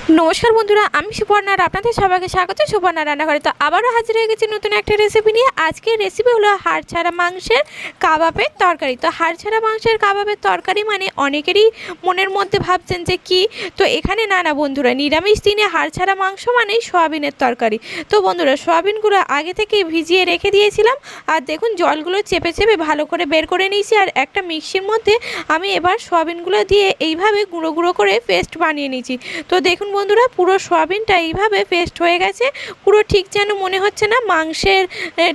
নমস্কার বন্ধুরা, আমি সুপর্ণা আর আপনাদের সবাইকে স্বাগত সুপর্ণা রান্নাঘরে। তো আবারও হাজির হয়ে গেছি নতুন একটা রেসিপি নিয়ে। আজকের রেসিপি হলো হাড় ছাড়া মাংসের কাবাবের তরকারি। তো হাড় ছাড়া মাংসের কাবাবের তরকারি মানে অনেকেরই মনের মধ্যে ভাবছেন যে কি, তো এখানে না বন্ধুরা, নিরামিষ দিনে হাড় ছাড়া মাংস মানেই সয়াবিনের তরকারি। তো বন্ধুরা, সয়াবিনগুলো আগে থেকে ভিজিয়ে রেখে দিয়েছিলাম, আর দেখুন জলগুলো চেপে চেপে ভালো করে বের করে নিয়েছি। আর একটা মিক্সির মধ্যে আমি এবার সয়াবিনগুলো দিয়ে এইভাবে গুঁড়ো গুঁড়ো করে পেস্ট বানিয়ে নিয়েছি। তো দেখুন বন্ধুরা, পুরো সয়াবিনটা এইভাবে পেস্ট হয়ে গেছে। পুরো ঠিক যেন মনে হচ্ছে না মাংসের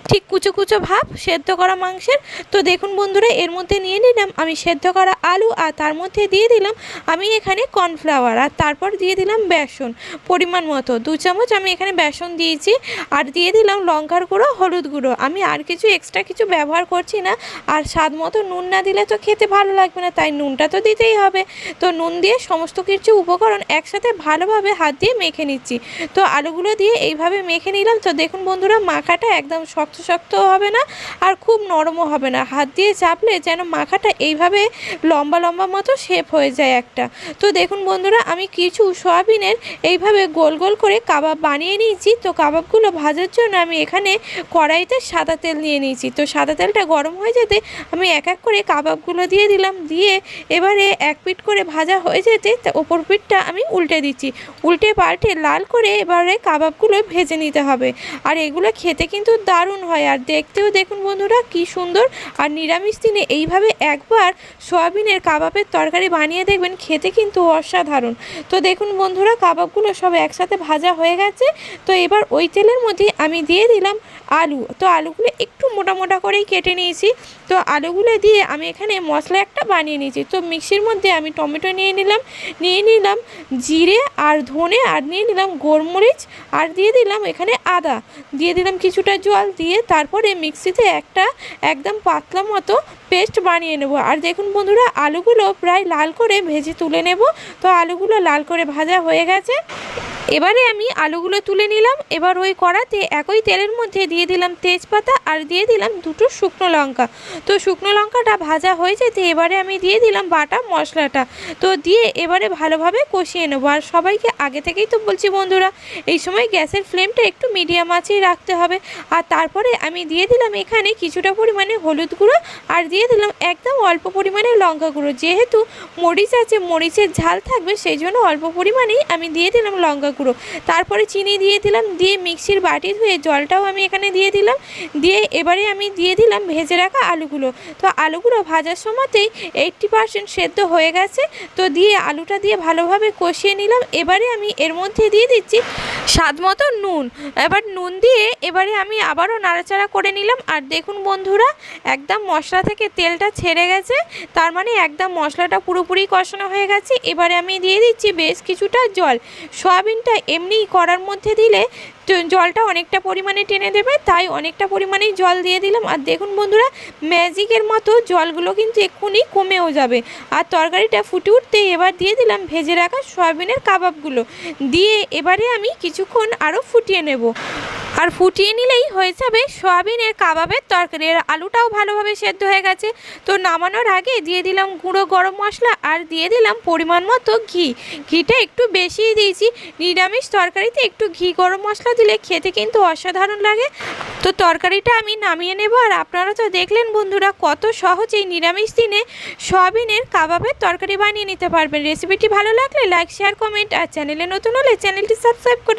ঠিক কুচো কুচো ভাব, সেদ্ধ করা মাংসের। তো দেখুন বন্ধুরা, এর মধ্যে নিয়ে নিলাম আমি সেদ্ধ করা আলু, আর তার মধ্যে দিয়ে দিলাম আমি এখানে কর্নফ্লাওয়ার, আর তারপর দিয়ে দিলাম বেসন পরিমাণ মতো 2 চামচ আমি এখানে বেসন দিয়েছি। আর দিয়ে দিলাম লঙ্কার গুঁড়ো, হলুদ গুঁড়ো। আমি আর কিছু এক্সট্রা কিছু ব্যবহার করছি না। আর স্বাদ মতো নুন না দিলে তো খেতে ভালো লাগবে না, তাই নুনটা তো দিতেই হবে। তো নুন দিয়ে সমস্ত কিছু উপকরণ একসাথে ভালোভাবে হাত দিয়ে মেখে নিচ্ছি। তো আলুগুলো দিয়ে এইভাবে মেখে নিলাম। তো দেখুন বন্ধুরা, মাখাটা একদম শক্ত শক্তও হবে না আর খুব নরমও হবে না। হাত দিয়ে চাপলে যেন মাখাটা এইভাবে লম্বা লম্বা মতো শেপ হয়ে যায় একটা। তো দেখুন বন্ধুরা, আমি কিছু সয়াবিনের এইভাবে গোল গোল করে কাবাব বানিয়ে নিয়েছি। তো কাবাবগুলো ভাজার জন্য আমি এখানে কড়াইতে সাদা তেল নিয়ে নিয়েছি। তো সাদা তেলটা গরম হয়ে যেতে আমি এক এক করে কাবাবগুলো দিয়ে দিলাম। দিয়ে এবারে এক পিঠ করে ভাজা হয়ে যেতে ওপর পিঠটা আমি উল্টে দিচ্ছি। উল্টে পাল্টে লাল করে এবারে কাবাবগুলো ভেজে নিতে হবে। আর এগুলো খেতে কিন্তু দারুণ হয়, আর দেখতেও দেখুন বন্ধুরা কি সুন্দর। আর নিরামিষ দিনে এইভাবে একবার সয়াবিনের কাবাবের তরকারি বানিয়ে দেখবেন, খেতে কিন্তু অসাধারণ। তো দেখুন বন্ধুরা, কাবাবগুলো সব একসাথে ভাজা হয়ে গেছে। তো এবার ওই তেলের মধ্যে আমি দিয়ে দিলাম আলু। তো আলুগুলো একটু মোটা মোটা করেই কেটে নিয়েছি। তো আলুগুলো দিয়ে আমি এখানে মশলা একটা বানিয়ে নিয়েছি। তো মিক্সির মধ্যে আমি টমেটো নিয়ে নিলাম জিরে আর ধনে, আর নিয়ে নিলাম গোলমরিচ, আর দিয়ে দিলাম এখানে আদা, দিয়ে দিলাম কিছুটা জল, দিয়ে তারপরে মিক্সিতে একটা একদম পাতলা মতো পেস্ট বানিয়ে নেব। আর দেখুন বন্ধুরা, আলুগুলো প্রায় লাল করে ভেজে তুলে নেব। তো আলুগুলো লাল করে ভাজা হয়ে গেছে। এবারে আমি আলুগুলো তুলে নিলাম। এবার ওই কড়াতে একই তেলের মধ্যে দিয়ে দিলাম তেজপাতা, আর দিয়ে দিলাম 2টো শুকনো লঙ্কা। তো শুকনো লঙ্কাটা ভাজা হয়ে যেতে এবারে আমি দিয়ে দিলাম বাটা মশলাটা। তো দিয়ে এবারে ভালোভাবে কষিয়ে নেব। আর সবাইকে আগে থেকেই তো বলছি বন্ধুরা, এই সময় গ্যাসের ফ্লেমটা একটু মিডিয়াম আঁচেই রাখতে হবে। আর তারপরে আমি দিয়ে দিলাম এখানে কিছুটা পরিমাণে হলুদ গুঁড়ো, আর দিয়ে দিলাম একদম অল্প পরিমাণে লঙ্কা গুঁড়ো। যেহেতু মরিচ আছে, মরিচের ঝাল থাকবে, সেই জন্য অল্প পরিমাণেই আমি দিয়ে দিলাম লঙ্কা গুঁড়ো। তারপরে চিনি দিয়ে দিলাম, দিয়ে মিক্সির বাটি ধুয়ে জলটাও আমি এখানে দিয়ে দিলাম। দিয়ে এবারে আমি দিয়ে দিলাম ভেজে রাখা আলুগুলো। তো আলুগুলো ভাজার সময়তেই 80% সেদ্ধ হয়ে গেছে। তো দিয়ে আলুটা দিয়ে ভালোভাবে কষিয়ে নিলাম। এবারে আমি এর মধ্যে দিয়ে দিচ্ছি স্বাদ মতো নুন। এবার নুন দিয়ে এবারে আমি আবারও নাড়াচাড়া করে নিলাম। আর দেখুন বন্ধুরা, একদম মশলা থেকে তেলটা ছেড়ে গেছে, তার মানে একদম মশলাটা পুরোপুরি কষানো হয়ে গেছে। এবারে আমি দিয়ে দিচ্ছি বেশ কিছুটা জল। সয়াবিনটা এমনিই কড়ার মধ্যে দিলে জলটা অনেকটা পরিমাণে টেনে দেবে, তাই অনেকটা পরিমাণেই জল দিয়ে দিলাম। আর দেখুন বন্ধুরা, ম্যাজিকের মতো জলগুলো কিন্তু এক্ষুনি কমেও যাবে। আর তরকারিটা ফুটে উঠতেই এবার দিয়ে দিলাম ভেজে রাখা সয়াবিনের কাবাবগুলো। দিয়ে এবারে আমি কিছুক্ষণ আরও ফুটিয়ে নেব। আর ফুটিয়ে নিলেই হয়ে যাবে সয়াবিনের কাবাবের তরকারি। আর আলুটাও ভালোভাবে সেদ্ধ হয়ে গেছে। তো নামানোর আগে দিয়ে দিলাম গুঁড়ো গরম মশলা, আর দিয়ে দিলাম পরিমাণ মতো ঘি। ঘিটা একটু বেশিই দিয়েছি। নিরামিষ তরকারিতে একটু ঘি গরম মশলা দিলে খেতে কিন্তু অসাধারণ লাগে। তো তরকারিটা আমি নামিয়ে নেব। আর আপনারা তো দেখলেন বন্ধুরা, কত সহজেই নিরামিষ দিনে সয়াবিনের কাবাবের তরকারি বানিয়ে নিতে পারবেন। রেসিপিটি ভালো লাগলে লাইক, শেয়ার, কমেন্ট, আর চ্যানেলে নতুন হলে চ্যানেলটি সাবস্ক্রাইব করে